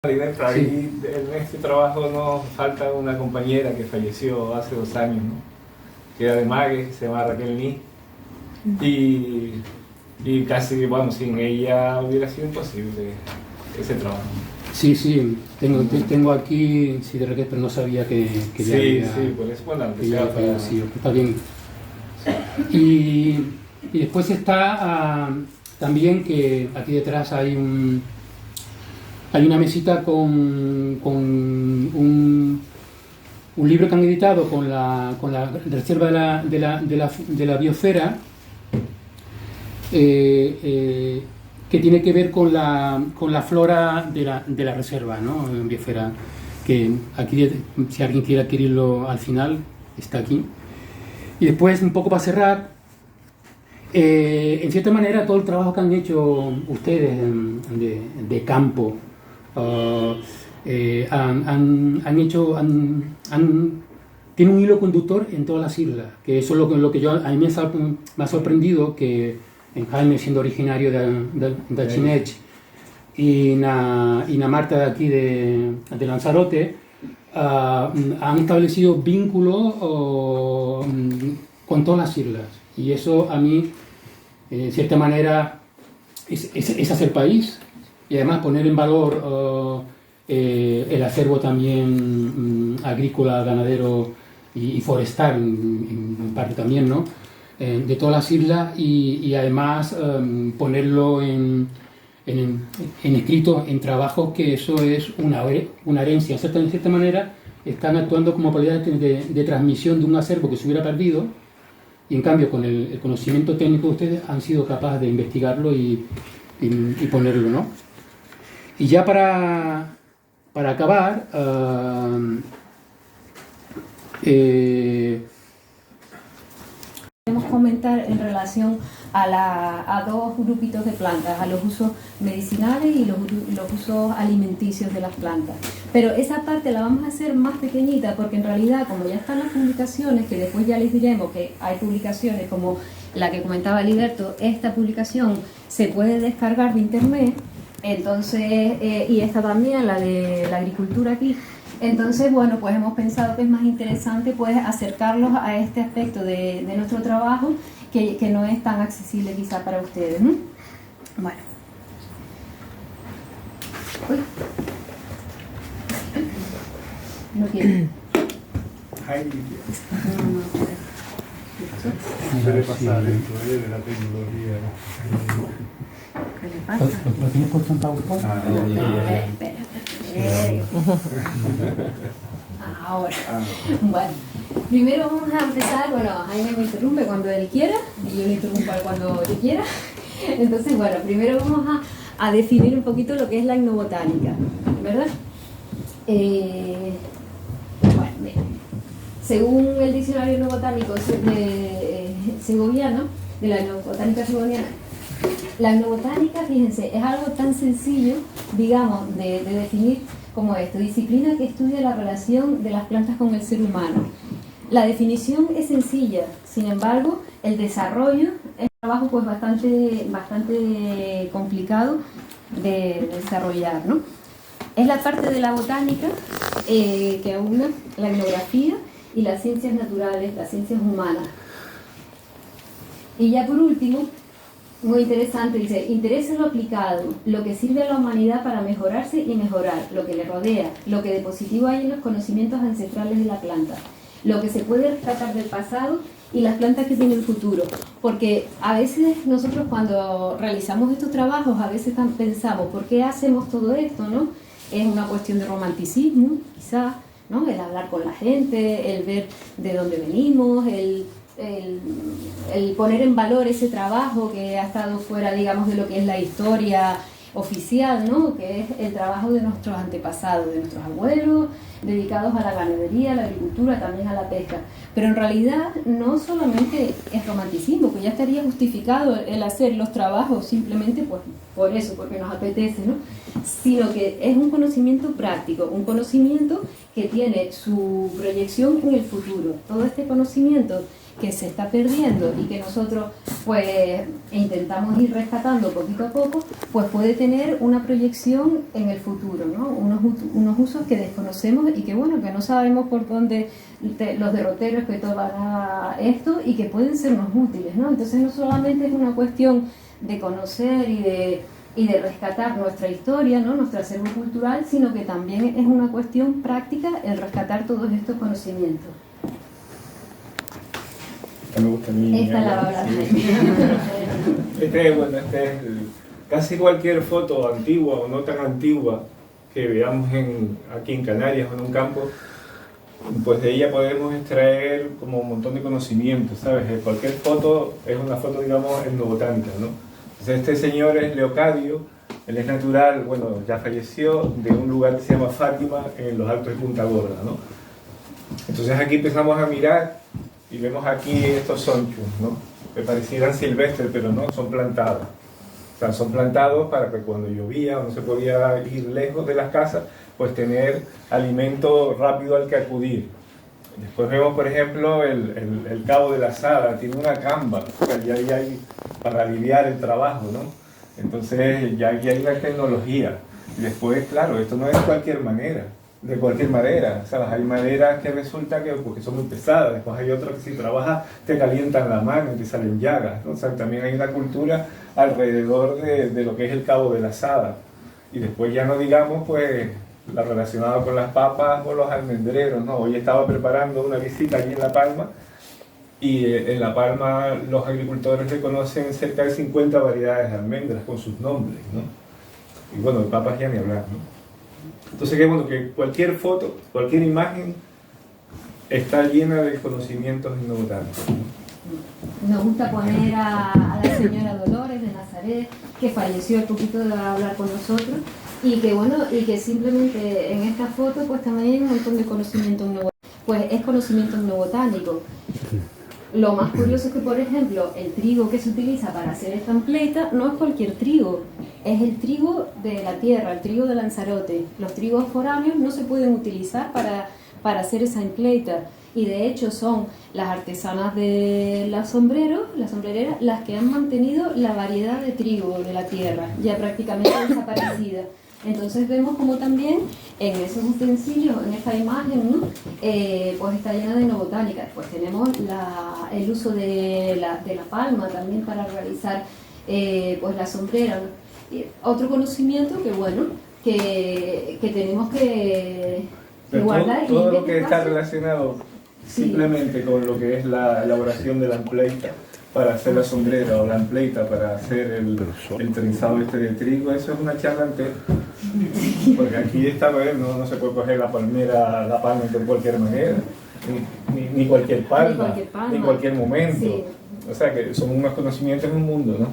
Heriberto, Sí. ahí en este trabajo nos falta una compañera que falleció hace 2 años, ¿no? Que era de Mague, se llama Raquel Ní. Y casi, bueno, sin ella hubiera sido imposible ese trabajo. Sí, sí, tengo aquí, sí, de Raquel, pero no sabía que ya Sí, había, sí, por eso, bueno, que ya había para... fallecido. Está bien. Y después está también que aquí detrás hay una mesita con un libro que han editado con la reserva de la biosfera, que tiene que ver con la flora de la reserva, ¿no? En biosfera, que aquí, si alguien quiere adquirirlo al final, está aquí. Y después, un poco para cerrar, en cierta manera, todo el trabajo que han hecho ustedes de campo, tiene un hilo conductor en todas las islas, que eso es lo que a mí me ha sorprendido, que en Jaime, siendo originario de Chinech, y na Marta de aquí de Lanzarote, han establecido vínculos con todas las islas, y eso a mí, en cierta manera, es hacer país, y además poner en valor el acervo también agrícola, ganadero y forestal, en parte también, ¿no? De todas las islas, y además ponerlo en escrito, en trabajos, que eso es una herencia. En cierta manera están actuando como autoridades de transmisión de un acervo que se hubiera perdido, y en cambio con el conocimiento técnico de ustedes han sido capaces de investigarlo y ponerlo, ¿no? Y ya para acabar, Podemos comentar en relación a dos grupitos de plantas, a los usos medicinales y los usos alimenticios de las plantas. Pero esa parte la vamos a hacer más pequeñita, porque en realidad, como ya están las publicaciones, que después ya les diremos que hay publicaciones como la que comentaba Heriberto, esta publicación se puede descargar de internet, entonces, y esta también, la de la agricultura aquí. Entonces, bueno, pues hemos pensado que es más interesante pues acercarlos a este aspecto de nuestro trabajo que no es tan accesible quizá para ustedes, ¿no? Bueno. Uy. No quiero. Suele pasar esto de la tecnología. ¿Qué le pasa? ¿Lo tienes puesto en PowerPoint? Espera. Ahora. Bueno, primero vamos a empezar, bueno, Jaime me interrumpe cuando él quiera y yo le interrumpo cuando yo quiera. Entonces, bueno, primero vamos a definir un poquito lo que es la etnobotánica, ¿verdad? Bueno, bien. Según el diccionario etnobotánico segoviano, de la etnobotánica segoviana, la etnobotánica, fíjense, es algo tan sencillo, digamos, de definir como esto: disciplina que estudia la relación de las plantas con el ser humano. La definición es sencilla, sin embargo, el desarrollo es un trabajo pues bastante complicado de desarrollar, ¿no? Es la parte de la botánica que aúna la etnografía y las ciencias naturales, las ciencias humanas. Y ya por último, muy interesante, dice: interés en lo aplicado, lo que sirve a la humanidad para mejorarse y mejorar, lo que le rodea, lo que de positivo hay en los conocimientos ancestrales de la planta, lo que se puede rescatar del pasado y las plantas que tienen futuro. Porque a veces nosotros, cuando realizamos estos trabajos, a veces pensamos, ¿por qué hacemos todo esto, no? Es una cuestión de romanticismo, quizás, ¿no? El hablar con la gente, el ver de dónde venimos, el poner en valor ese trabajo que ha estado fuera, digamos, de lo que es la historia oficial, ¿no? Que es el trabajo de nuestros antepasados, de nuestros abuelos, dedicados a la ganadería, a la agricultura, también a la pesca. Pero en realidad no solamente es romanticismo, que ya estaría justificado el hacer los trabajos simplemente pues por eso, porque nos apetece, ¿no? Sino que es un conocimiento práctico, un conocimiento que tiene su proyección en el futuro. Todo este conocimiento que se está perdiendo y que nosotros pues intentamos ir rescatando poquito a poco, pues puede tener una proyección en el futuro, ¿no? Unos usos que desconocemos y que bueno, que no sabemos por dónde los derroteros que tomará esto y que pueden sernos útiles, ¿no? Entonces no solamente es una cuestión de conocer y de rescatar nuestra historia, ¿no? Nuestro acervo cultural, sino que también es una cuestión práctica el rescatar todos estos conocimientos. Me gusta a mí. Esta la va a hablar. Este es casi cualquier foto antigua o no tan antigua que veamos aquí en Canarias o en un campo, pues de ella podemos extraer como un montón de conocimientos, ¿sabes? Cualquier foto es una foto, digamos, etnobotánica, ¿no? Entonces este señor es Leocadio, él es natural, bueno, ya falleció, de un lugar que se llama Fátima, en los Altos de Punta Gorda, ¿no? Entonces aquí empezamos a mirar y vemos aquí estos sonchos, ¿no? Que parecieran silvestres, pero no, son plantados. O sea, son plantados para que cuando llovía o no se podía ir lejos de las casas, pues tener alimento rápido al que acudir. Después vemos, por ejemplo, el cabo de la Sala, tiene una camba, o sea, ya hay para aliviar el trabajo, ¿no? Entonces ya hay una tecnología. Y después, claro, esto no es de cualquier madera, o sea, hay maderas que resulta que porque son muy pesadas, después hay otras que si trabajas te calientan la mano y te salen llagas, ¿no? O sea, también hay una cultura alrededor de lo que es el cabo de la Sala. Y después ya no digamos, pues, la relacionada con las papas o los almendreros, ¿no? Hoy estaba preparando una visita allí en La Palma y en La Palma los agricultores reconocen cerca de 50 variedades de almendras con sus nombres, ¿no? Y bueno, de papas ya ni hablar, ¿no? Entonces, que bueno, que cualquier foto, cualquier imagen está llena de conocimientos etnobotánicos, ¿no? Nos gusta poner a la señora Dolores de Nazaret, que falleció el poquito de hablar con nosotros, y que bueno, y que simplemente en esta foto pues también hay un montón de conocimiento pues es conocimiento etnobotánico. Lo más curioso es que, por ejemplo, el trigo que se utiliza para hacer esta ampleita no es cualquier trigo, es el trigo de la tierra, el trigo de Lanzarote. Los trigos foráneos no se pueden utilizar para hacer esa ampleita, y de hecho son las artesanas de las sombrereras, las que han mantenido la variedad de trigo de la tierra, ya prácticamente desaparecida. Entonces vemos como también en esos utensilios, en esta imagen, ¿no? Pues está llena de etnobotánica. Pues tenemos el uso de la palma también para realizar pues la sombrera, ¿no? Y otro conocimiento que bueno, que tenemos que guardar. Todo lo que está relacionado simplemente con lo que es la elaboración de la ampleita para hacer la sombrera o la ampleita para hacer el trenzado este de trigo, eso es una charla entera. Porque aquí esta vez no se puede coger la palma de cualquier manera, ni cualquier palma, ni cualquier momento. Sí. O sea que son unos conocimientos en un mundo, ¿no?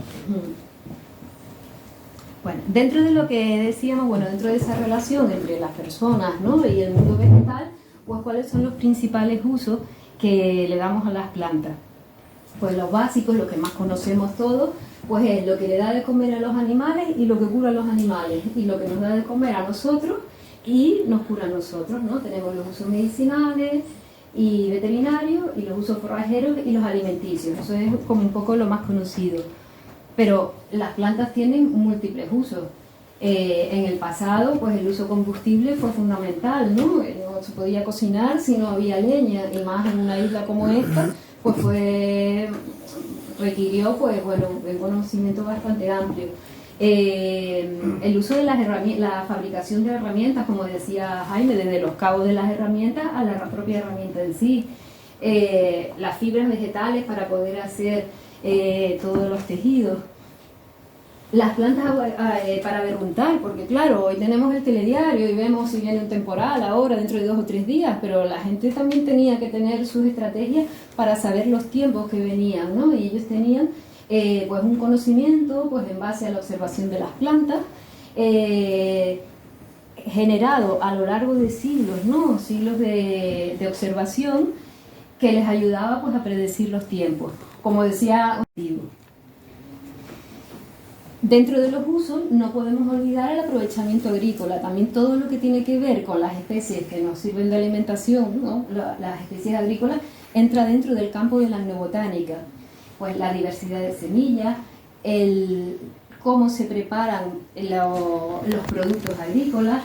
Bueno, dentro de lo que decíamos, bueno, dentro de esa relación entre las personas, ¿no? Y el mundo vegetal, pues cuáles son los principales usos que le damos a las plantas. Pues los básicos, lo que más conocemos todos, pues es lo que le da de comer a los animales y lo que cura a los animales, y lo que nos da de comer a nosotros y nos cura a nosotros, ¿no? Tenemos los usos medicinales y veterinarios, y los usos forrajeros y los alimenticios. Eso es como un poco lo más conocido. Pero las plantas tienen múltiples usos. En el pasado, pues el uso combustible fue fundamental, ¿no? No se podía cocinar si no había leña, y más en una isla como esta, pues requirió, pues bueno, un conocimiento bastante amplio. El uso de las herramientas, la fabricación de herramientas, como decía Jaime, desde los cabos de las herramientas a la propia herramienta en sí. Las fibras vegetales para poder hacer todos los tejidos. Las plantas para berruntar, porque claro, hoy tenemos el telediario y vemos si viene un temporal ahora, dentro de 2 o 3 días, pero la gente también tenía que tener sus estrategias para saber los tiempos que venían, ¿no? Y ellos tenían pues un conocimiento pues en base a la observación de las plantas, generado a lo largo de siglos, ¿no? Siglos de observación, que les ayudaba pues a predecir los tiempos. Como decía, dentro de los usos no podemos olvidar el aprovechamiento agrícola, también todo lo que tiene que ver con las especies que nos sirven de alimentación, ¿no? Las especies agrícolas entra dentro del campo de la etnobotánica. Pues la diversidad de semillas, cómo se preparan los productos agrícolas,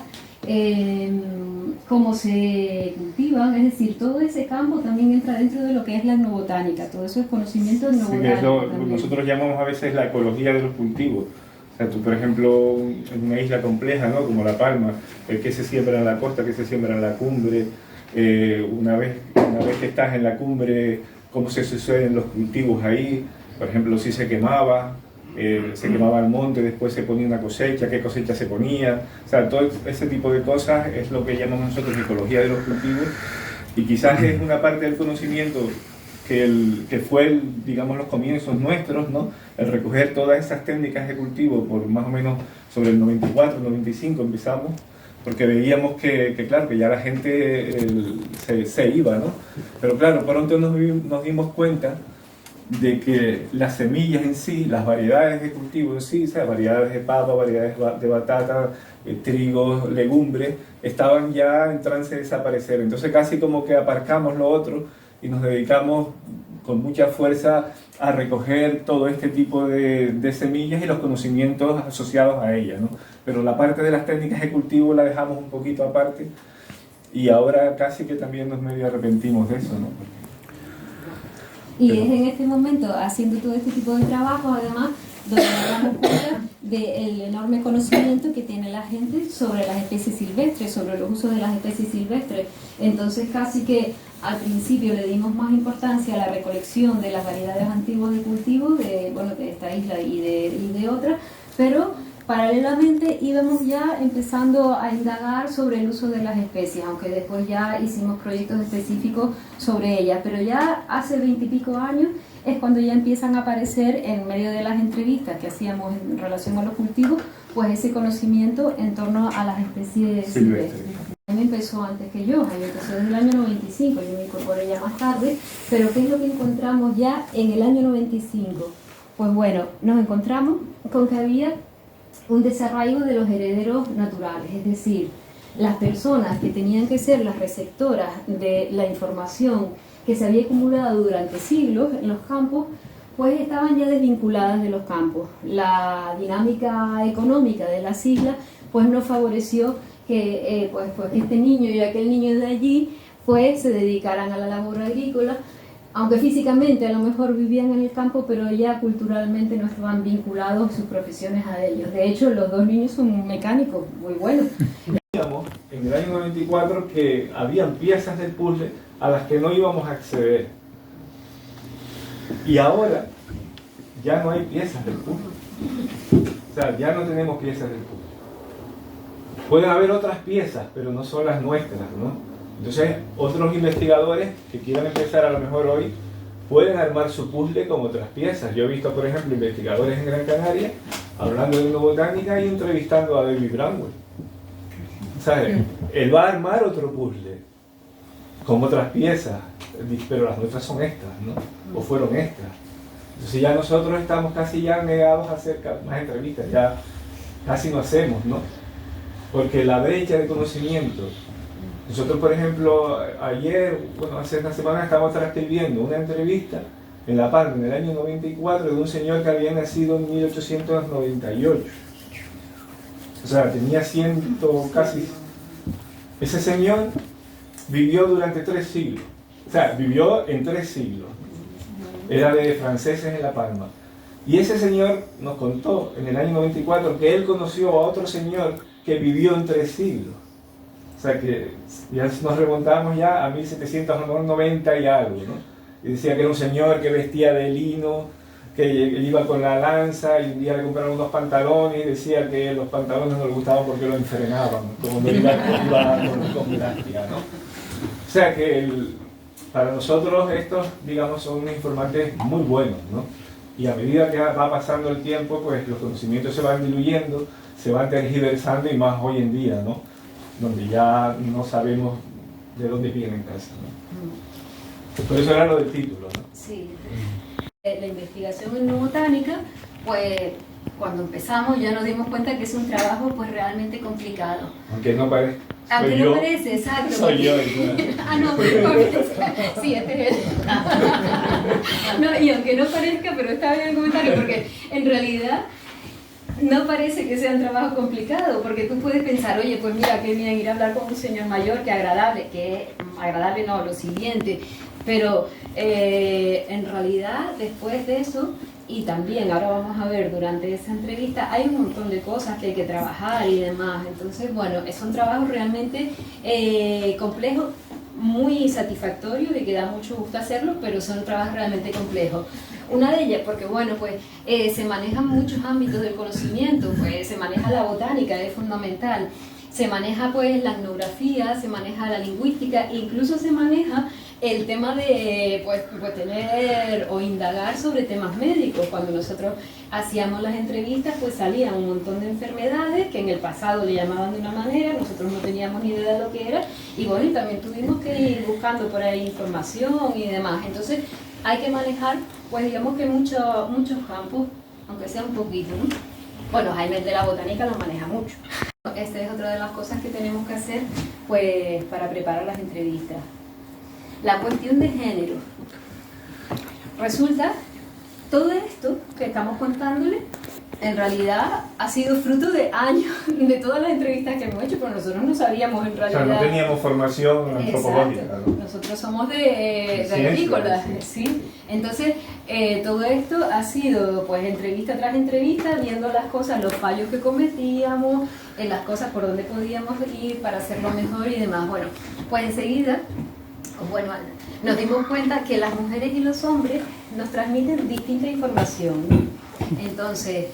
cómo se cultivan, es decir, todo ese campo también entra dentro de lo que es la etnobotánica, todo eso es conocimiento etnobotánico. Sí, que es lo que nosotros llamamos a veces la ecología de los cultivos. O sea, tú, por ejemplo, en una isla compleja, ¿no?, como La Palma, el que se siembra en la costa, que se siembra en la cumbre, una vez que estás en la cumbre, cómo se suceden los cultivos ahí, por ejemplo, si se quemaba el monte, después se ponía una cosecha, qué cosecha se ponía, o sea, todo ese tipo de cosas es lo que llamamos nosotros ecología de los cultivos, y quizás es una parte del conocimiento que fue, digamos, los comienzos nuestros, ¿no?, el recoger todas esas técnicas de cultivo por más o menos sobre el 94, 95 empezamos, porque veíamos que claro, que ya la gente se iba, ¿no? Pero claro, pronto nos dimos cuenta de que las semillas en sí, las variedades de cultivo en sí, o sea, variedades de papa, variedades de batata, trigo, legumbres, estaban ya en trance de desaparecer. Entonces casi como que aparcamos lo otro y nos dedicamos con mucha fuerza a recoger todo este tipo de semillas y los conocimientos asociados a ellas, ¿no? Pero la parte de las técnicas de cultivo la dejamos un poquito aparte y ahora casi que también nos medio arrepentimos de eso, ¿no? Y es en este momento, haciendo todo este tipo de trabajo, además, donde nos damos cuenta del enorme conocimiento que tiene la gente sobre las especies silvestres, sobre los usos de las especies silvestres. Entonces, casi que al principio le dimos más importancia a la recolección de las variedades antiguas de cultivo, de esta isla y de otras, pero paralelamente íbamos ya empezando a indagar sobre el uso de las especies, aunque después ya hicimos proyectos específicos sobre ellas, pero ya hace 20 y pico años es cuando ya empiezan a aparecer en medio de las entrevistas que hacíamos en relación a los cultivos, pues ese conocimiento en torno a las especies silvestres. A mí empezó antes que yo, a mí empezó desde el año 95, yo me incorporé ya más tarde, pero ¿qué es lo que encontramos ya en el año 95? Pues bueno, nos encontramos con que había un desarraigo de los herederos naturales, es decir, las personas que tenían que ser las receptoras de la información que se había acumulado durante siglos en los campos, pues estaban ya desvinculadas de los campos. La dinámica económica de las islas pues no favoreció que pues este niño y aquel niño de allí pues se dedicaran a la labor agrícola, aunque físicamente a lo mejor vivían en el campo, pero ya culturalmente no estaban vinculados sus profesiones a ellos. De hecho, los dos niños son mecánicos muy buenos. En el año 94 que habían piezas del puzzle a las que no íbamos a acceder. Y ahora ya no hay piezas del puzzle. O sea, ya no tenemos piezas del puzzle. Pueden haber otras piezas, pero no son las nuestras, ¿no? Entonces, otros investigadores que quieran empezar a lo mejor hoy pueden armar su puzzle con otras piezas. Yo he visto, por ejemplo, investigadores en Gran Canaria hablando de etnobotánica y entrevistando a David Bramwell. ¿Sabes? Él va a armar otro puzzle con otras piezas, pero las nuestras son estas, ¿no? O fueron estas. Entonces ya nosotros estamos casi ya negados a hacer más entrevistas, ya casi no hacemos, ¿no? Porque la brecha de conocimiento. Nosotros, por ejemplo, hace una semana estábamos transcribiendo una entrevista en La Palma, en el año 94, de un señor que había nacido en 1898. O sea, tenía casi... Ese señor vivió durante 3 siglos. O sea, vivió en 3 siglos. Era de franceses en La Palma. Y ese señor nos contó en el año 94 que él conoció a otro señor que vivió en 3 siglos. O sea que ya nos remontamos ya a 1790 y algo, ¿no? Y decía que era un señor que vestía de lino, que iba con la lanza y un día le compraron unos pantalones y decía que los pantalones no le gustaban porque lo enfrenaban, como no iba con elástica, ¿no? O sea que para nosotros estos, digamos, son informantes muy buenos, ¿no? Y a medida que va pasando el tiempo, pues los conocimientos se van diluyendo, se van tergiversando y más hoy en día, ¿no? Donde ya no sabemos de dónde vienen casi, ¿no? Por eso era lo del título, ¿no? Sí. La investigación etnobotánica, pues cuando empezamos ya nos dimos cuenta que es un trabajo pues realmente complicado. Aunque no parezca. Aunque Soy no yo. parece, exacto. Soy yo. Ah, no, porque- sí, este es él. No, y aunque no parezca, pero está bien el comentario, porque en realidad no parece que sea un trabajo complicado, porque tú puedes pensar, oye, pues mira, qué bien ir a hablar con un señor mayor, qué agradable, no, lo siguiente, pero en realidad después de eso, y también ahora vamos a ver durante esa entrevista, hay un montón de cosas que hay que trabajar y demás, entonces bueno, son trabajos realmente complejos, muy satisfactorios y que da mucho gusto hacerlos, pero son trabajos realmente complejos. Una de ellas, porque bueno, pues se manejan muchos ámbitos del conocimiento, pues se maneja la botánica, es fundamental, se maneja pues la etnografía, se maneja la lingüística, incluso se maneja el tema de pues tener o indagar sobre temas médicos. Cuando nosotros hacíamos las entrevistas, pues salían un montón de enfermedades que en el pasado le llamaban de una manera, nosotros no teníamos ni idea de lo que era, y bueno, y también tuvimos que ir buscando por ahí información y demás. Entonces hay que manejar, pues digamos que muchos campos, aunque sea un poquito, ¿no? Bueno, Jaime de la botánica lo maneja mucho. Esta es otra de las cosas que tenemos que hacer, pues, para preparar las entrevistas. La cuestión de género. Resulta, todo esto que estamos contándole, en realidad ha sido fruto de años, de todas las entrevistas que hemos hecho, pero nosotros no sabíamos en O realidad. sea, no teníamos formación antropológica, Exacto. ¿no? Nosotros somos de Ciencia, agrícolas, ¿sí? Entonces, todo esto ha sido, pues, entrevista tras entrevista, viendo las cosas, los fallos que cometíamos, las cosas por donde podíamos ir para hacerlo mejor y demás. Bueno, pues enseguida, bueno, nos dimos cuenta que las mujeres y los hombres nos transmiten distinta información, ¿no? Entonces,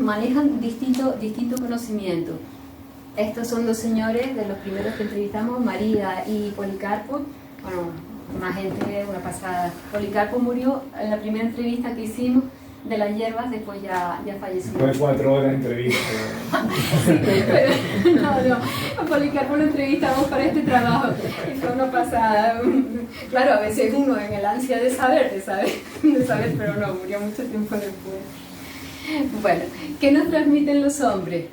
manejan distinto conocimiento. Estos son dos señores de los primeros que entrevistamos, María y Policarpo. Bueno, una gente, una pasada. Policarpo murió en la primera entrevista que hicimos de las hierbas, después ya falleció. Después de 4 horas de entrevista. Sí, pero, no, a Policarpo lo entrevistamos para este trabajo y fue una pasada. Claro, a veces uno en el ansia de saber, pero no, murió mucho tiempo después. Bueno, ¿qué nos transmiten los hombres?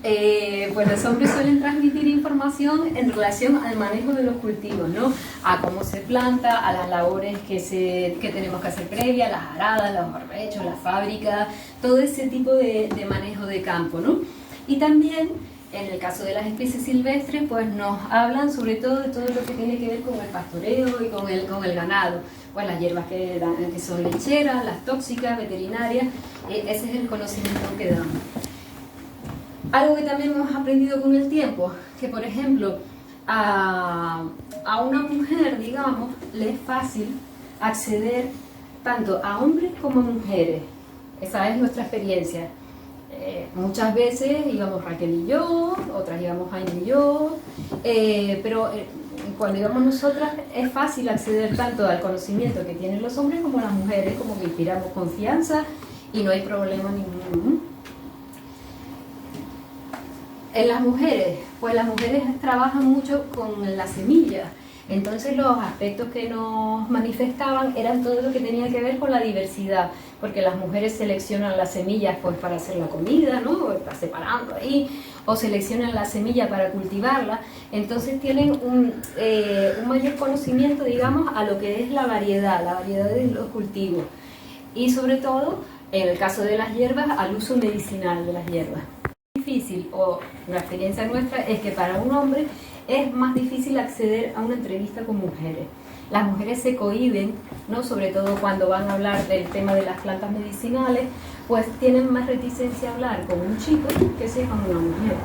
Pues los hombres suelen transmitir información en relación al manejo de los cultivos, ¿no? A cómo se planta, a las labores que tenemos que hacer previas, las aradas, los barrechos, las fábricas, todo ese tipo de manejo de campo, ¿no? Y también, en el caso de las especies silvestres, pues nos hablan sobre todo de todo lo que tiene que ver con el pastoreo y con el ganado. Pues las hierbas que son lecheras, las tóxicas, veterinarias, ese es el conocimiento que dan. Algo que también hemos aprendido con el tiempo, que por ejemplo a una mujer, digamos, le es fácil acceder tanto a hombres como a mujeres. Esa es nuestra experiencia. Muchas veces íbamos Raquel y yo, otras íbamos Jaime y yo, pero cuando íbamos nosotras es fácil acceder tanto al conocimiento que tienen los hombres como las mujeres, como que inspiramos confianza y no hay problema ninguno. En las mujeres, pues las mujeres trabajan mucho con las semillas, entonces los aspectos que nos manifestaban eran todo lo que tenía que ver con la diversidad, porque las mujeres seleccionan las semillas pues para hacer la comida, ¿no? Está separando ahí, o seleccionan la semilla para cultivarla, entonces tienen un mayor conocimiento, digamos, a lo que es la variedad de los cultivos, y sobre todo, en el caso de las hierbas, al uso medicinal de las hierbas. Difícil, o la experiencia nuestra es que para un hombre es más difícil acceder a una entrevista con mujeres. Las mujeres se cohíben, ¿no? Sobre todo cuando van a hablar del tema de las plantas medicinales, pues tienen más reticencia a hablar con un chico que sea con una mujer.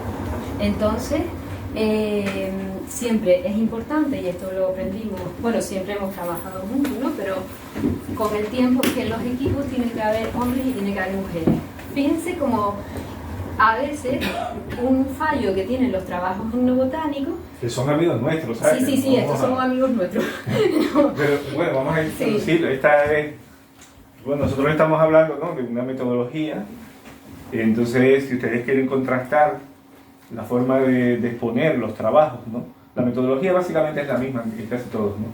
Entonces, siempre es importante, y esto lo aprendimos, bueno, siempre hemos trabajado juntos, ¿no? Pero con el tiempo que en los equipos tiene que haber hombres y tiene que haber mujeres. Fíjense como a veces un fallo que tienen los trabajos etnobotánicos, Que son amigos nuestros, ¿sabes? sí, estos son amigos nuestros. Pero bueno, vamos a introducirlo. Esta es, bueno, nosotros estamos hablando, ¿no?, de una metodología. Entonces, si ustedes quieren contrastar la forma de exponer los trabajos, ¿no? La metodología básicamente es la misma en casi todos, ¿no?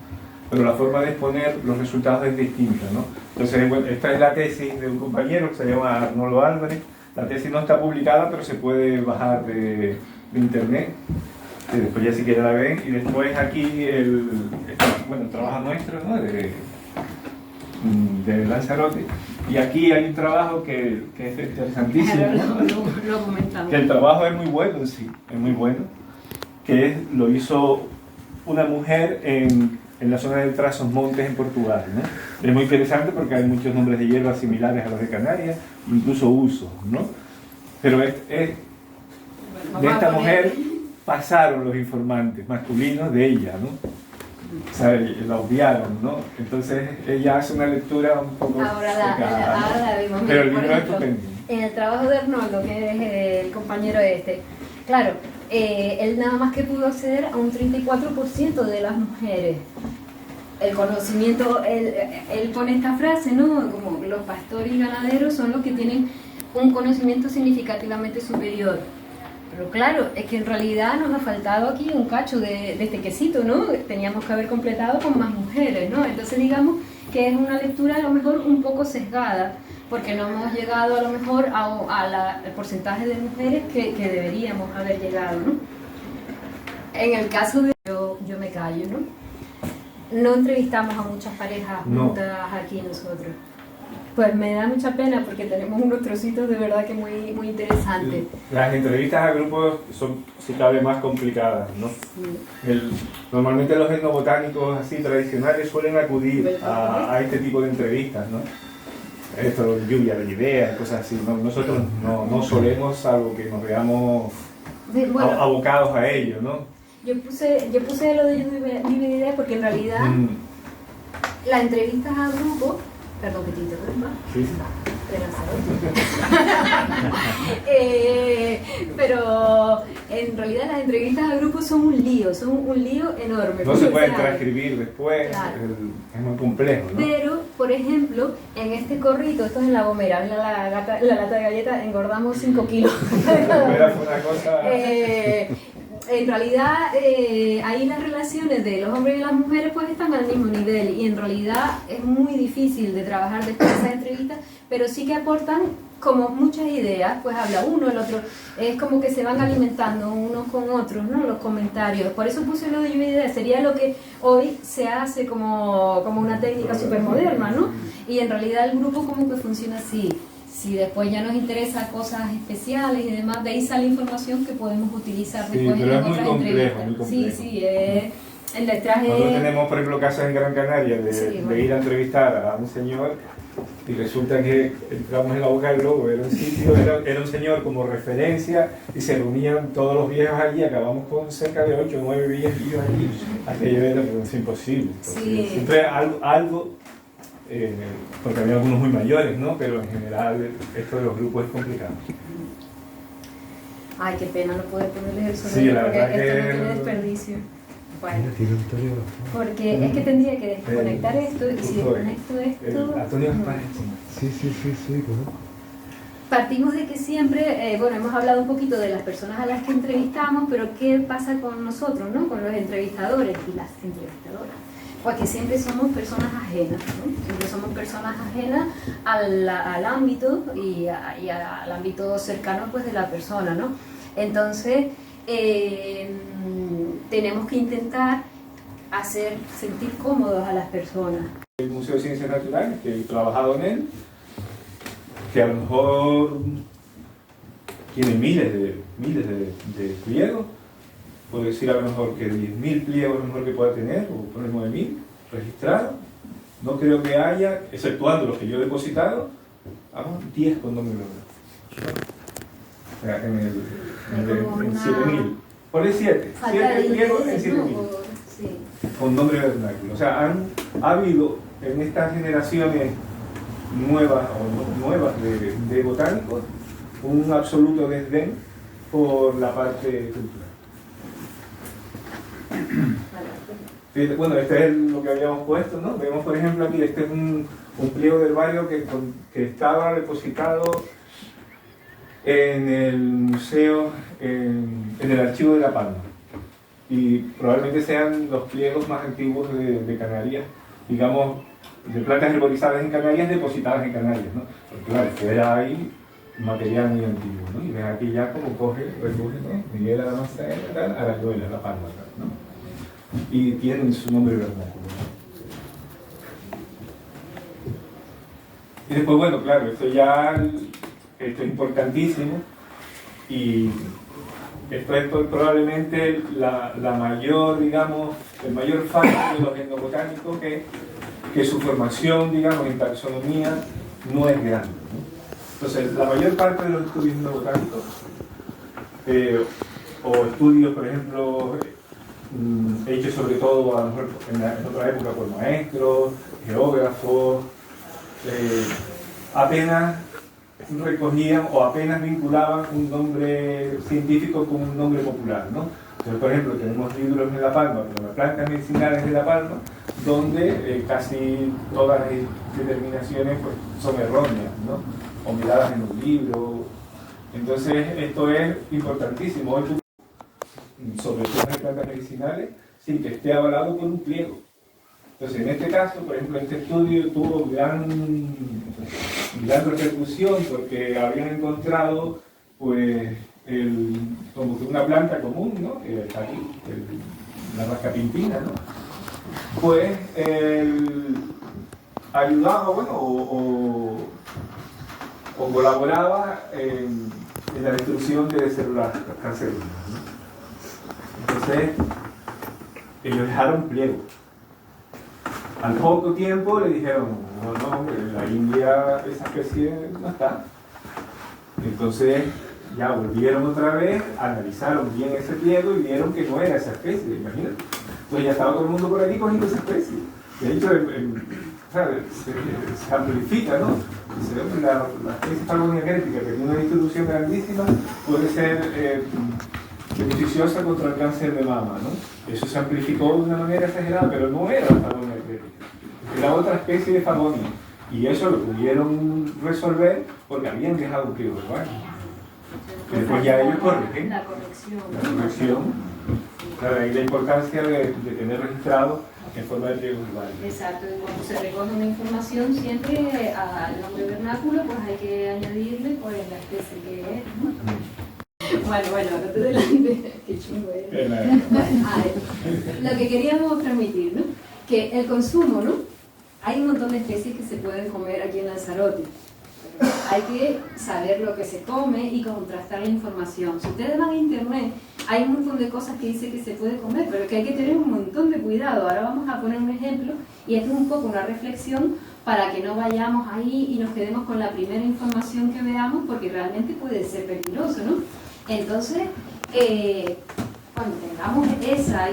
Pero la forma de exponer los resultados es distinta, ¿no? Entonces, bueno, esta es la tesis de un compañero que se llama Arnoldo Álvarez. La tesis no está publicada, pero se puede bajar de de internet, que después ya si quieren la ven, y después aquí el trabajo nuestro, ¿no? de Lanzarote, y aquí hay un trabajo que es interesantísimo, lo comentamos. que el trabajo es muy bueno en sí, es muy bueno, lo hizo una mujer en la zona de Trás-os-Montes en Portugal, ¿no? Es muy interesante porque hay muchos nombres de hierbas similares a los de Canarias, incluso usos, ¿no? Pero de esta mujer pasaron los informantes masculinos de ella, ¿no? O sea, la obviaron, ¿no? Entonces ella hace una lectura un poco ahora la vimos. pero el libro es ejemplo, estupendo. en el trabajo de Arnoldo, que es el compañero claro, él nada más que pudo acceder a un 34% de las mujeres. El conocimiento, él pone esta frase, ¿no? Como los pastores y ganaderos son los que tienen un conocimiento significativamente superior. Pero claro, es que en realidad nos ha faltado aquí un cacho de este quesito, ¿no? Teníamos que haber completado con más mujeres, ¿no? Entonces digamos que es una lectura a lo mejor un poco sesgada, porque no hemos llegado a lo mejor al porcentaje de mujeres que deberíamos haber llegado, ¿no? En el caso de yo me callo, ¿no? No entrevistamos a muchas parejas juntas aquí nosotros. Pues me da mucha pena porque tenemos unos trocitos de verdad que muy, muy interesantes. Las entrevistas a grupos son, si cabe, más complicadas, ¿no? Sí. Normalmente los etnobotánicos así tradicionales suelen acudir a este tipo de entrevistas, ¿no? Esto, lluvia de ideas, cosas así, ¿no? Nosotros no solemos, salvo que nos veamos abocados a ello, ¿no? Yo puse lo de lluvia de ideas porque en realidad las entrevistas a grupos, perdón que te interrumpa. Sí. Pero en realidad las entrevistas a grupos son un lío enorme. No se pueden transcribir después, claro. Es muy complejo, ¿no? Pero, por ejemplo, en este corrito, esto es en La Gomera, mira la lata de galletas, engordamos 5 kilos. La Gomera fue una cosa... En realidad ahí las relaciones de los hombres y las mujeres pues están al mismo nivel y en realidad es muy difícil de trabajar después de esas entrevistas, pero sí que aportan como muchas ideas, pues habla uno, el otro, es como que se van alimentando unos con otros, ¿no? Los comentarios, por eso puse lo de lluvia de ideas, sería lo que hoy se hace como una técnica súper moderna, ¿no? Y en realidad el grupo como que funciona así. Si después ya nos interesa cosas especiales y demás, de ahí sale información que podemos utilizar después en otras entrevistas. Muy complejo. Sí, el letraje... Nosotros tenemos, por ejemplo, casos en Gran Canaria de ir a entrevistar a un señor y resulta que entramos en la boca del lobo, era un señor como referencia y se reunían todos los viejos allí, acabamos con cerca de 8 o 9 viejos allí, aquello era imposible. Entonces, siempre algo porque había algunos muy mayores, ¿no? Pero en general esto de los grupos es complicado. Ay, qué pena no poder ponerles el sonido, sí, la porque verdad esto no tiene desperdicio. Bueno, porque es que tendría que desconectar esto y si desconecto esto... Antonio España. Sí, conozco. Partimos de que siempre, hemos hablado un poquito de las personas a las que entrevistamos, pero ¿qué pasa con nosotros, ¿no? Con los entrevistadores y las entrevistadoras? Pues que siempre somos personas ajenas, ¿no? Siempre somos personas ajenas al ámbito y al ámbito cercano pues, de la persona, ¿no? Entonces, tenemos que intentar hacer sentir cómodos a las personas. El Museo de Ciencias Naturales, que he trabajado en él, que a lo mejor tiene miles de pliegos, puedo decir a lo mejor que 10.000 pliegos es lo mejor que pueda tener, o poner 9.000 registrados. No creo que haya, exceptuando los que yo he depositado, 10 con nombre verdadero. O sea, en 7.000. Por el 7 pliegos en 7.000. Sí. Con nombre vernáculo. O sea, ha habido en estas generaciones nuevas de botánicos un absoluto desdén por la parte cultural. Bueno, este es lo que habíamos puesto, ¿no? Vemos, por ejemplo, aquí, este es un pliego del barrio que estaba depositado en el museo, en el archivo de La Palma. Y probablemente sean los pliegos más antiguos de Canarias, digamos, de plantas herborizadas en Canarias, depositadas en Canarias, ¿no? Porque claro, que era ahí material muy antiguo, ¿no? Y ves aquí ya como recoge, ¿no? Miguel Aramacena, tal, Arayuela, La Palma, tal, ¿no? Y tienen su nombre vernáculo. Y después, bueno, claro, esto es importantísimo, y esto es probablemente la mayor, digamos, el mayor fallo de los etnobotánicos, que su formación, digamos, en taxonomía no es grande, ¿no? Entonces, la mayor parte de los estudios etnobotánicos, o estudios, por ejemplo, hechos sobre todo a lo mejor en otra época por maestros, geógrafos, apenas recogían o apenas vinculaban un nombre científico con un nombre popular, ¿no? Entonces, por ejemplo, tenemos libros en La Palma, con las plantas medicinales de La Palma, donde casi todas las determinaciones pues, son erróneas, ¿no? O miradas en un libro. Entonces, esto es importantísimo. Hoy, sobre temas de plantas medicinales, sin que esté avalado por un pliego. Entonces, en este caso, por ejemplo, este estudio tuvo gran repercusión porque habían encontrado, pues, como que una planta común, ¿no? Que está aquí, la rascapimpina, ¿no? Pues, ayudaba, bueno, o colaboraba en la destrucción de células cancerígenas, ¿no? Entonces, ellos dejaron pliego. Al poco tiempo le dijeron, no, en la India esa especie no está. Entonces ya volvieron otra vez, analizaron bien ese pliego y vieron que no era esa especie, imagínate. Entonces ya estaba todo el mundo por aquí cogiendo esa especie. De hecho, se amplifica, ¿no? La especie Phagonia crítica, que tiene una distribución grandísima, puede ser beneficiosa contra el cáncer de mama, ¿no? Eso se amplificó de una manera exagerada, pero no era la Phagonia crítica. Era otra especie de Phagonia. Y eso lo pudieron resolver porque habían dejado un pliego de baño. Y después ya ellos corrigen. La corrección. La corrección. Claro, ahí la importancia de tener registrado en forma de pliego de baño. Exacto, y cuando se recoge una información siempre al nombre vernáculo, pues hay que añadirle pues la especie que es, ¿no? Bueno, no te delante, qué chungo eres. Lo que queríamos transmitir, ¿no? Que el consumo, ¿no? Hay un montón de especies que se pueden comer aquí en Lanzarote. Hay que saber lo que se come y contrastar la información. Si ustedes van a internet, hay un montón de cosas que dice que se puede comer, pero que hay que tener un montón de cuidado. Ahora vamos a poner un ejemplo, y esto es un poco una reflexión para que no vayamos ahí y nos quedemos con la primera información que veamos, porque realmente puede ser peligroso, ¿no? Entonces, cuando tengamos esa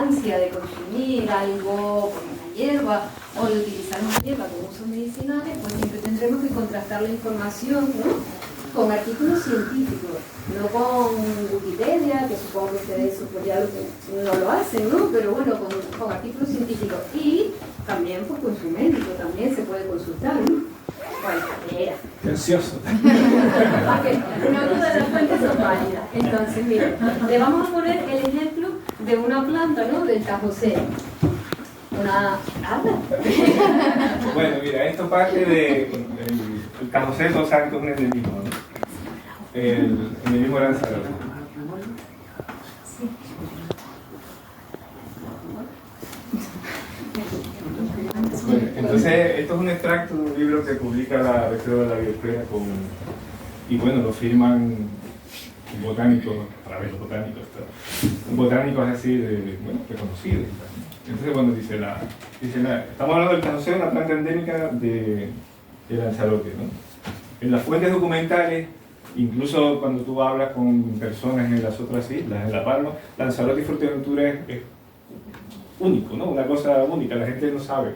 ansia de consumir algo como una hierba o de utilizar una hierba con usos medicinales, pues siempre tendremos que contrastar la información, ¿no? Con artículos científicos, no con Wikipedia, que supongo que ustedes eso pues ya no lo hacen, ¿no? Pero bueno, con artículos científicos, y también pues con su médico también se puede consultar, ¿no? Cualquiera. Precioso. No todas las fuentes son válidas. Entonces, miren, le vamos a poner el ejemplo de una planta, ¿no? Del tajosero. ¿Habla? Bueno, mira, esto parte el tajosero, o sea, que es un endemismo, ¿no? El endemismo Lanzarote. Bueno, entonces, esto es un extracto de un libro que publica la Reserva de la Biosfera y bueno, lo firman botánicos, a través de los botánicos así reconocidos. Entonces, bueno, estamos hablando del tajosero, una planta endémica de Lanzarote, ¿no? En las fuentes documentales, incluso cuando tú hablas con personas en las otras islas, en La Palma, Lanzarote y Fuerteventura es único, ¿no? Una cosa única, la gente no sabe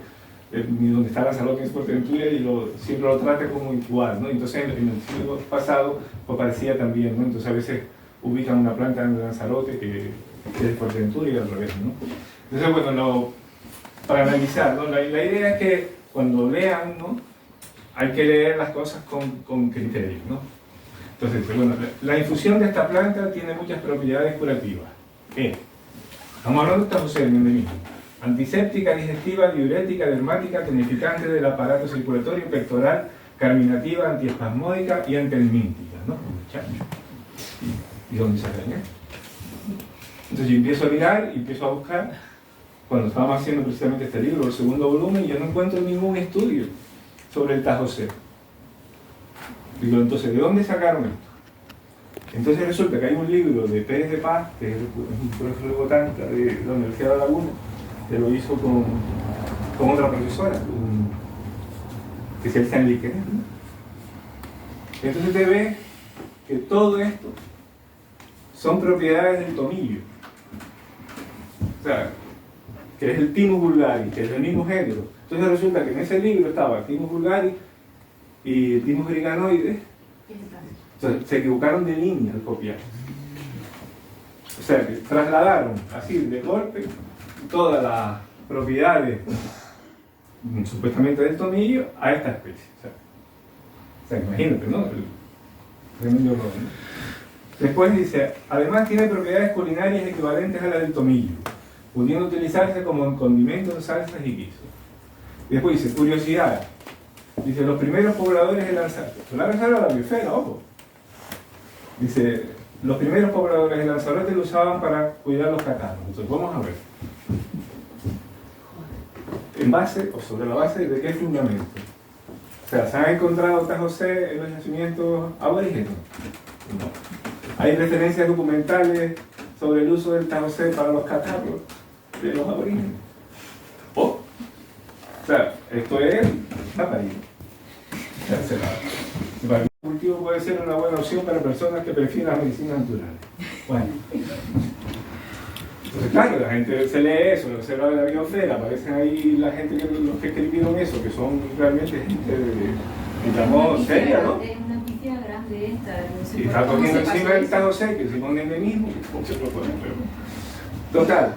ni dónde está Lanzarote ni Fuerteventura y siempre lo trata como igual, ¿no? Entonces en el siglo pasado pues parecía también, ¿no? Entonces a veces ubican una planta en Lanzarote que es de Fuerteventura y al revés, ¿no? Entonces bueno, para analizar, ¿no? La idea es que cuando lean, ¿no? Hay que leer las cosas con criterio, ¿no? Entonces, bueno, la infusión de esta planta tiene muchas propiedades curativas. Estamos hablando de tajosero en endemismo. Antiséptica, digestiva, diurética, dermática, tonificante del aparato circulatorio, pectoral, carminativa, antiespasmódica y antihelmíntica, ¿no? Muchacho. ¿Y dónde sacan esto? Entonces yo empiezo a mirar y empiezo a buscar. Cuando estábamos haciendo precisamente este libro, el segundo volumen, yo no encuentro ningún estudio sobre el Tajo C. Digo, entonces, ¿de dónde sacaron esto? Entonces resulta que hay un libro de Pérez de Paz, que es un profesor de botánica de la Universidad de La Laguna, que lo hizo con otra profesora, que es el Stanley Kennedy, ¿no? Entonces te ves que todo esto son propiedades del tomillo. O sea, que es el Thymus vulgaris, que es del mismo género. Entonces resulta que en ese libro estaba el Thymus vulgaris y el Thymus eriganoides. Entonces se equivocaron de línea al copiar. O sea, que trasladaron así de golpe todas las propiedades supuestamente del tomillo a esta especie. O sea imagínate, ¿no? El tremendo error, ¿no? Después dice, además tiene propiedades culinarias equivalentes a las del tomillo, pudiendo utilizarse como condimento en salsas y guisos. Y después dice, curiosidad. Dice, los primeros pobladores de Lanzarote. Lanzarote era la biosfera, ojo. Dice, los primeros pobladores de Lanzarote lo usaban para cuidar los catarros. Entonces, vamos a ver. ¿En base o sobre la base de qué fundamento? O sea, ¿se han encontrado Tajo C en los yacimientos aborígenes? No. ¿Hay referencias documentales sobre el uso del Tajo C para los catarros de los aborígenes? O sea, esto es tapadillo. El cultivo puede ser una buena opción para personas que prefieran las medicinas naturales. Bueno. Entonces, claro, la gente se lee eso, se habla de la biosfera, aparecen ahí la gente los que escribieron eso, que son realmente gente digamos, seria, ¿no? Es una noticia grande esta. No sé y está poniendo encima del Tajo C, que se pone endemismo, ¿cómo se propone? Total,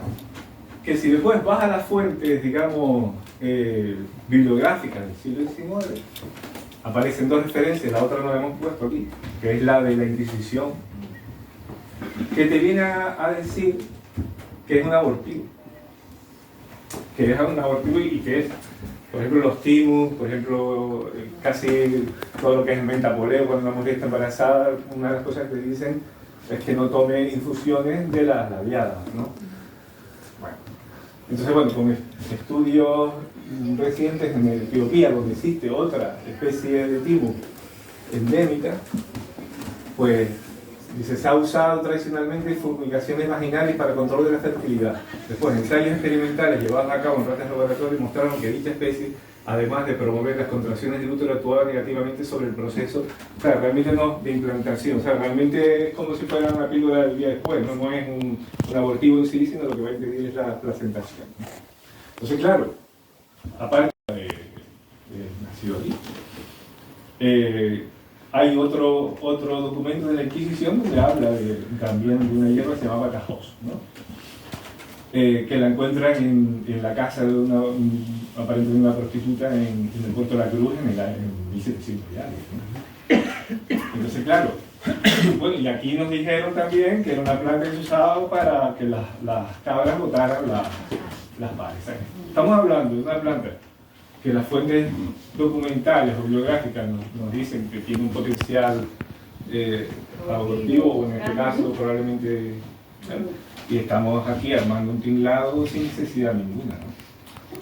que si después vas a las fuentes, digamos, bibliográficas del siglo XIX, aparecen dos referencias, la otra no la hemos puesto aquí, que es la de la Inquisición, que te viene a decir que es un abortivo. Que es un abortivo y que es, por ejemplo, los timus, por ejemplo, casi todo lo que es el mentapoleo cuando una mujer está embarazada, una de las cosas que dicen es que no tome infusiones de las labiadas, ¿no? Bueno, entonces, bueno, con estudios recientes en Etiopía, donde existe otra especie de timus endémica, pues dice, se ha usado tradicionalmente fumigaciones vaginales para control de la fertilidad. Después, ensayos experimentales llevados a cabo en ratas de laboratorio mostraron que dicha especie, además de promover las contracciones del útero, actuaba negativamente sobre el proceso, o sea, realmente no de implantación, o sea, realmente es como si fuera una píldora del día después, no es un abortivo en sí, sino lo que va a impedir es la placentación. Entonces, claro, aparte de nacido aquí, hay otro documento de la Inquisición donde habla también de una hierba que se llamaba tajos, ¿no? Que la encuentran en la casa de aparentemente una prostituta en el puerto de la Cruz en 1700 y algo, ¿no? Entonces, claro, bueno, y aquí nos dijeron también que era una planta que se usaba para que las cabras botaran las balas. Estamos hablando de una planta que las fuentes documentales o bibliográficas nos dicen que tiene un potencial abortivo, o en este caso probablemente, ¿no? Y estamos aquí armando un tinglado sin necesidad ninguna, ¿no?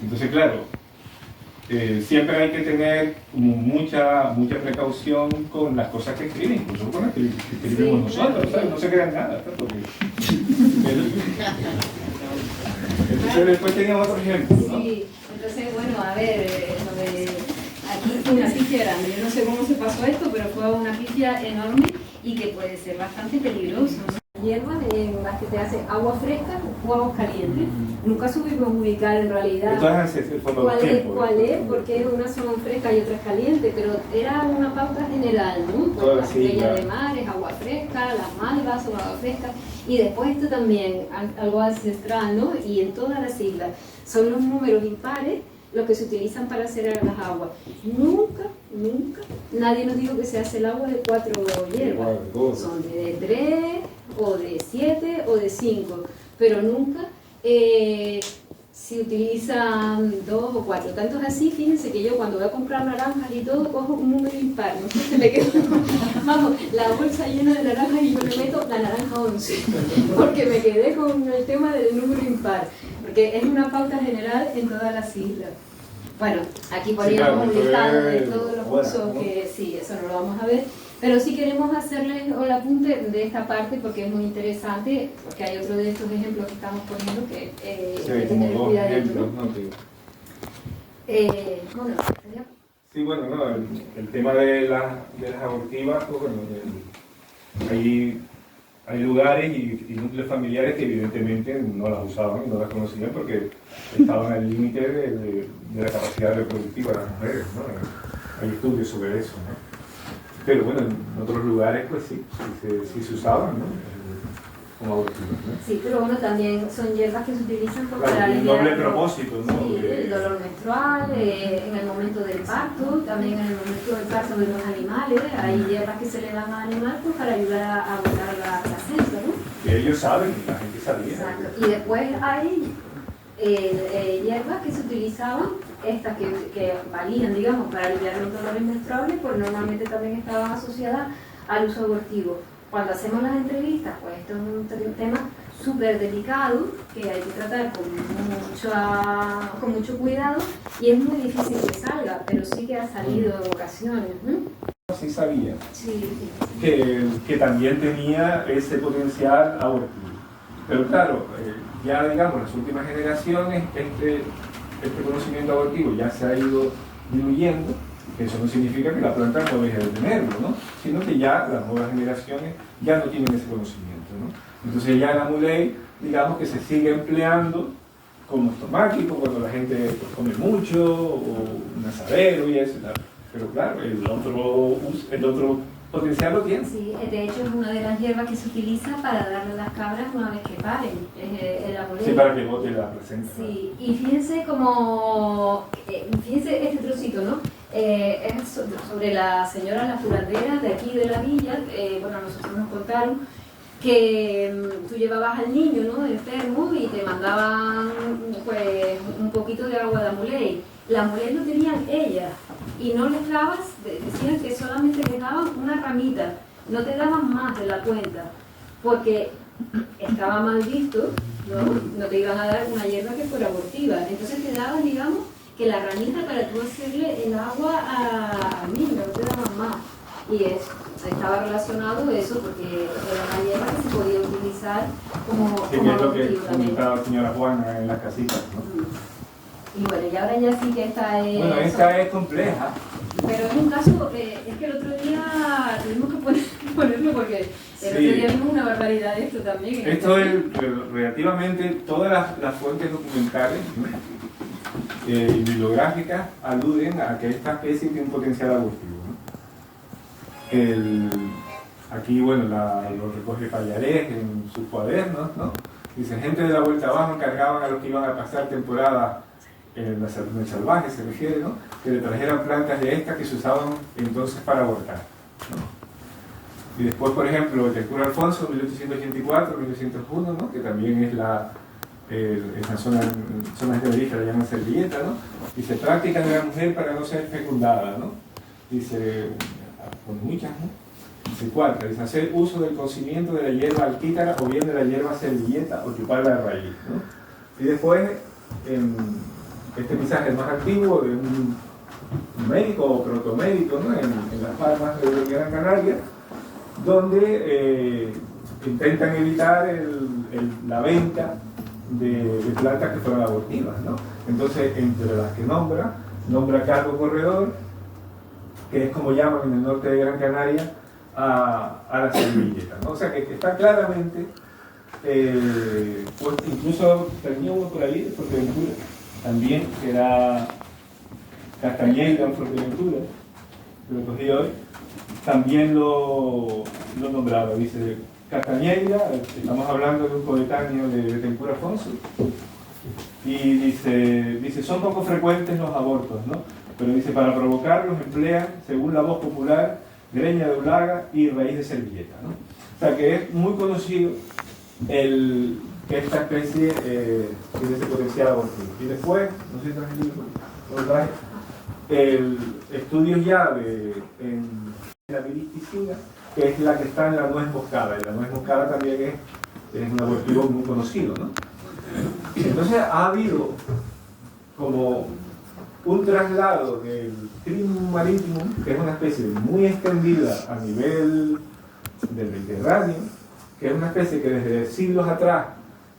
Entonces, claro, siempre hay que tener como mucha precaución con las cosas que escriben, incluso con las que escribimos nosotros, ¿sabes? No se crean nada, ¿sabes? Porque... Entonces después teníamos otro ejemplo, ¿no? Sí, entonces, bueno, a ver, aquí fue una pifia grande. Yo no sé cómo se pasó esto, pero fue una pifia enorme y que puede ser bastante peligroso, ¿no? Hierbas en las que te hacen agua fresca o agua caliente. Nunca supimos ubicar en realidad cuál es, porque una son fresca y otra es caliente, pero era una pauta general, ¿no? Pues la estrella de mar es agua fresca, las malvas son agua fresca, y después esto también, algo ancestral, ¿no? Y en todas las islas son los números impares los que se utilizan para hacer las aguas. Nunca, nadie nos dijo que se hace el agua de 4 hierbas. Son de 3, o de 7, o de 5, pero nunca se utilizan 2 o 4. Tanto es así, fíjense que yo cuando voy a comprar naranjas y todo, cojo un número impar. No sé si me quedo, vamos, la bolsa llena de naranjas y yo le meto la naranja 11. Porque me quedé con el tema del número impar. Porque es una pauta general en todas las islas. Bueno, aquí poníamos un listado de todos los usos que sí, eso no lo vamos a ver. Pero sí queremos hacerles el apunte de esta parte porque es muy interesante, porque hay otro de estos ejemplos que estamos poniendo que hay que tener cuidadito, ¿no? Bueno, sí, bueno, no, el tema de las abortivas, pues bueno, hay lugares y núcleos familiares que evidentemente no las usaban y no las conocían porque estaban al límite de la capacidad reproductiva de las mujeres, ¿no? Hay estudios sobre eso, ¿no? Pero bueno, en otros lugares pues sí se usaban, ¿no? Como abortivas, ¿no? Sí, pero bueno, también son hierbas que se utilizan claro, para un aliviar doble propósito, ¿no? Sí, el dolor menstrual, en el momento del parto, también en el momento del parto de los animales, hay hierbas que se le dan al animal pues, para ayudar a botar la placenta, ¿no? Y ellos saben, la gente sabía. Exacto, y después hay hierbas que se utilizaban, estas que valían, digamos, para aliviar los dolores menstruales, pues normalmente también estaban asociadas al uso abortivo. Cuando hacemos las entrevistas, pues esto es un tema súper delicado que hay que tratar con mucho cuidado y es muy difícil que salga, pero sí que ha salido en ocasiones. Sí sabía Sí. que también tenía ese potencial abortivo. Pero claro, ya digamos, las últimas generaciones, este conocimiento abortivo ya se ha ido diluyendo. Eso no significa que la planta no deje de tenerlo, ¿no? Sino que ya las nuevas generaciones ya no tienen ese conocimiento, ¿no? Entonces ya la muley, digamos que se sigue empleando como estomático cuando la gente pues, come mucho, o un asadero y eso, ¿no? Pero claro, el otro potencial lo tiene. Sí, de hecho es una de las hierbas que se utiliza para darle a las cabras una vez que paren, el amulete. Sí, para que bote la placenta. Sí, y fíjense como, fíjense este trocito, ¿no? Es sobre la señora la curandera de aquí de la villa. Bueno, nosotros nos contaron que tú llevabas al niño, ¿no? Enfermo y te mandaban pues un poquito de agua de amuley. La amuley lo tenían ellas y no les dabas, decían que solamente les daban una ramita, no te daban más de la cuenta porque estaba mal visto, ¿no? No te iban a dar una hierba que fuera abortiva, entonces te daban, digamos, que la ramita para tú hacerle el agua al niño, no te daban más. Y estaba relacionado eso porque era una hierba que se podía utilizar como es lo que también. comentaba la señora Juana en las casitas, ¿no? Y bueno, y ahora ya sí que esta es... Bueno, esta es compleja. Pero es un caso, es que el otro día tuvimos que ponerlo porque el otro día vimos una barbaridad de esto también. Esto es relativamente, todas las fuentes documentales y bibliográficas aluden a que esta especie tiene un potencial abortivo, ¿no? Aquí, bueno, lo recoge Pallarés en sus cuadernos, ¿no? Dice, gente de la vuelta abajo encargaban a los que iban a pasar temporada en el salvaje, se refiere, ¿no? Que le trajeran plantas de estas que se usaban entonces para abortar, ¿no? Y después, por ejemplo, el Cura Alfonso, 1884-1901, ¿no? Que también es esa zonas de Tenerife la llaman servilleta, ¿no? Dice, prácticas de la mujer para no ser fecundada, ¿no? Dice, con muchas, ¿no? Dice, cuarta, dice, hacer uso del cocimiento de la hierba alquítara o bien de la hierba servilleta o chuparla de raíz, ¿no? Y después, este quizás es el más antiguo de un médico o protomédico, ¿no? en las Palmas de Gran Canaria, donde intentan evitar la venta de plantas que fueran abortivas, ¿no? Entonces, entre las que nombra Carlos Corredor, que es como llaman en el norte de Gran Canaria a la servilleta, ¿no? O sea que está claramente, pues incluso tenía uno por ahí de Fuerteventura también, que era Castañeda en Fuerteventura, que lo cogí hoy, también lo nombraba, dice Castañeda, estamos hablando de un coetáneo de Tempura Afonso, y dice, son poco frecuentes los abortos, ¿no? Pero dice, para provocarlos emplean, según la voz popular, greña de ulaga y raíz de servilleta, ¿no? O sea que es muy conocido que esta especie tiene ese potencial abortivo. Y después, no sé si traje el libro, no lo traje, estudios ya en la miristicina, que es la que está en la nuez moscada, y la nuez moscada también es un abortivo muy conocido, ¿no? Entonces ha habido como un traslado del Crinum maritimum, que es una especie muy extendida a nivel del Mediterráneo, que es una especie que desde siglos atrás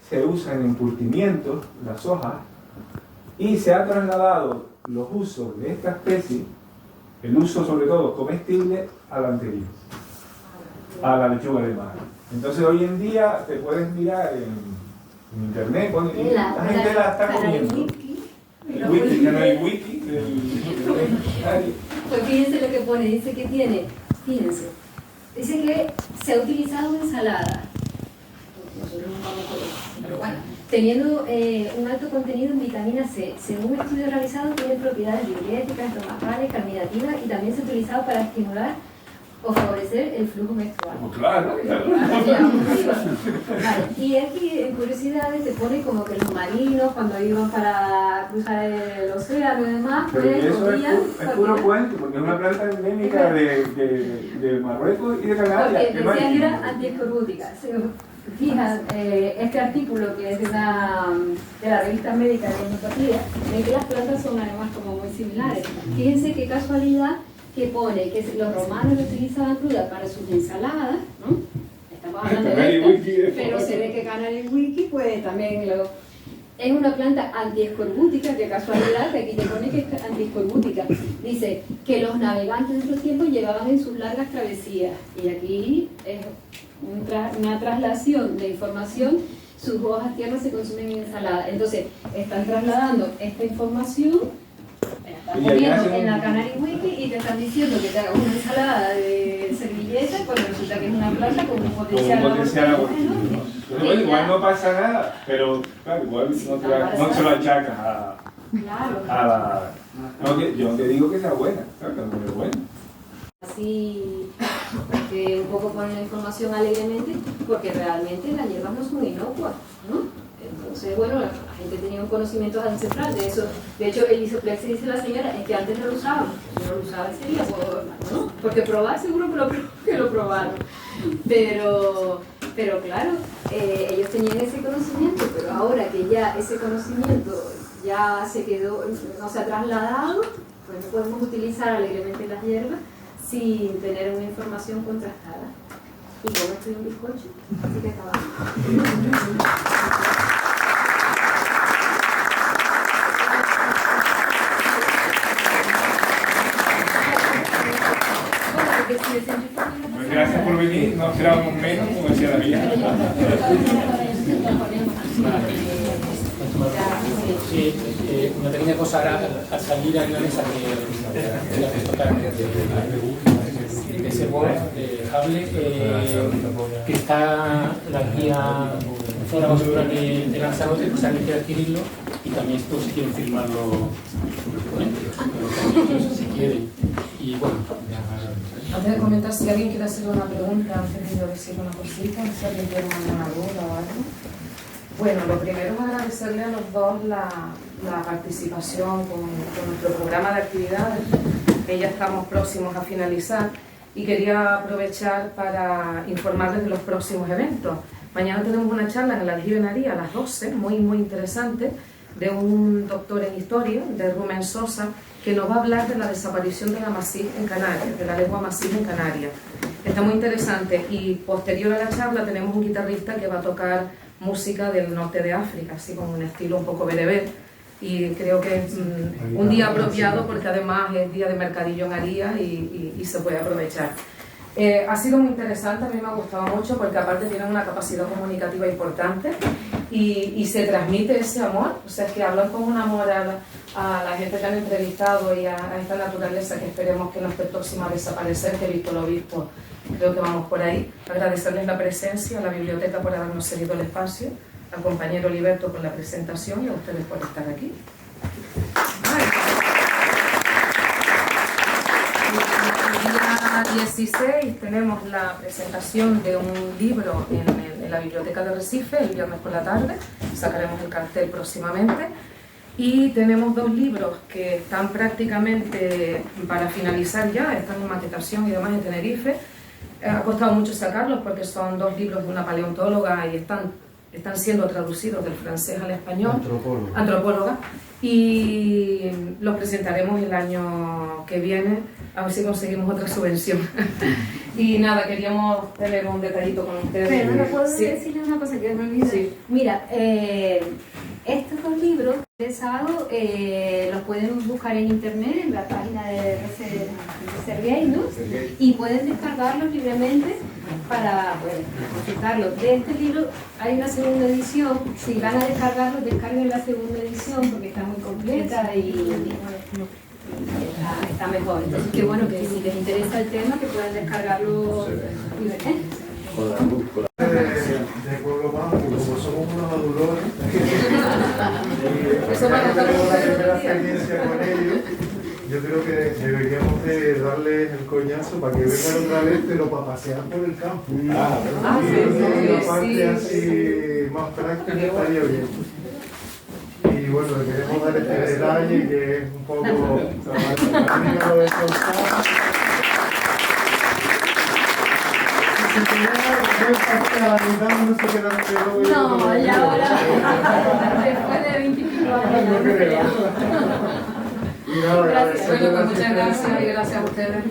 se usa en encurtimientos, las hojas, y se ha trasladado los usos de esta especie, el uso sobre todo comestible, al anterior, a la lechuga de mar. Entonces hoy en día te puedes mirar en internet, y la gente la está comiendo. El wiki, ya no hay wiki. Pues fíjense lo que pone, dice que tiene, fíjense, dice que se ha utilizado en ensalada. Nosotros no vamos con eso, pero bueno, teniendo un alto contenido en vitamina C. Según un estudio realizado, tiene propiedades diuréticas, estomacales, carminativas y también se ha utilizado para estimular o favorecer el flujo menstrual. Pues claro, claro. Vale, y aquí en curiosidades te pone como que los marinos cuando iban para cruzar el océano y demás, pero pues eso comían, es puro cuento, porque es una planta endémica de Marruecos y de Canarias. porque decían que era antiescorbútica. Fija, este artículo que es de la revista médica de homeopatía, ven que las plantas son además como muy similares. Fíjense qué casualidad que pone que los romanos lo utilizaban cruda para sus ensaladas, ¿no? Estamos hablando de esto, pero se ve que Canary Wiki pues también es una planta antiescorbútica, qué casualidad que aquí te pone que es antiescorbútica. Dice que los navegantes de otros tiempos llevaban en sus largas travesías, y aquí es una traslación de información. Sus hojas tiernas se consumen en ensalada, entonces están trasladando esta información. Estás poniendo en la Canary Wiki y te están diciendo que te hagas una ensalada de servilletas, pues resulta que es una planta con un potencial abortivo. Bueno, igual no pasa nada, pero claro, igual no se lo achacas a la... No, yo no te digo que sea buena, claro, que es buena. Así que un poco ponen la información alegremente, porque realmente las hierbas no son inocuas, ¿no? Entonces, bueno, la gente tenía un conocimiento ancestral de eso. De hecho, el isoplex, dice la señora, es que antes no lo usaban. Si no lo usaban sería ¿no? Porque probar seguro que lo probaron. Pero claro, ellos tenían ese conocimiento, pero ahora que ya ese conocimiento ya se quedó, no se ha trasladado, pues no podemos utilizar alegremente las hierbas sin tener una información contrastada. Y como estoy un bizcocho, así que acabamos. Pues gracias por venir, no esperábamos menos, como decía la mía. Sí, una pequeña cosa ahora al salir a Leonesa que tocar de ese bol de Hable, que está la guía Flora Cultural de Lanzarote, pues alguien quiere adquirirlo, y también esto si quieren firmarlo si quieren. Y bueno, antes de comentar, si alguien quiere hacer una pregunta, antes de yo decir una cosita, si alguien tiene alguna duda o algo. Bueno, lo primero es agradecerle a los dos la participación con nuestro programa de actividades, que ya estamos próximos a finalizar, y quería aprovechar para informarles de los próximos eventos. Mañana tenemos una charla en el Aljibe Henaría a las 12, muy interesante, de un doctor en historia, de Rubén Sosa, que nos va a hablar de la desaparición de la masí en Canarias, de la lengua masí en Canarias. Está muy interesante, y posterior a la charla tenemos un guitarrista que va a tocar música del norte de África, así con un estilo un poco bereber, y creo que es un día apropiado porque además es día de mercadillo en Aría y se puede aprovechar. Ha sido muy interesante, a mí me ha gustado mucho porque aparte tienen una capacidad comunicativa importante y se transmite ese amor, o sea, es que hablan con un amor a la gente que han entrevistado y a esta naturaleza que esperemos que no esté próxima a desaparecer, que visto lo visto, creo que vamos por ahí. Agradecerles la presencia, a la biblioteca por habernos cedido el espacio, al compañero Liberto por la presentación y a ustedes por estar aquí. El día 16 tenemos la presentación de un libro en en la biblioteca de Recife el viernes por la tarde, sacaremos el cartel próximamente. Y tenemos 2 libros que están prácticamente para finalizar ya, están en maquetación y demás en Tenerife. Ha costado mucho sacarlos porque son 2 libros de una paleontóloga y están siendo traducidos del francés al español. Antropóloga. Y los presentaremos el año que viene, a ver si conseguimos otra subvención. Y nada, queríamos tener un detallito con ustedes. Pero no puedo Sí. decirle una cosa que me olvidé. Sí. Mira, estos 2 libros interesados los pueden buscar en internet, en la página de Sergei, ¿no? Y pueden descargarlos libremente para consultarlos. De este libro hay una segunda edición. Si van a descargarlos, descarguen la segunda edición porque está muy completa y está mejor. Entonces, qué bueno que si les interesa el tema, que puedan descargarlo libremente. De Pueblo Mágico, como somos unos aduladores, y Eso va a estar tenemos la muy primera bien. experiencia con ellos, yo creo que deberíamos de darles el coñazo para que vengan otra vez, pero para pasear por el campo. Ah, Y sí, una parte sí, así más práctica estaría bien. Y bueno, le queremos dar este detalle que es un poco a mí me lo he soltado. Si se pudiera a la mitad, no se quedan que No, ya ahora, después de 20 años, no creo. Y nada, Gracias. Bueno, pues agradecerles la muchas gracias asistencia. y gracias a ustedes.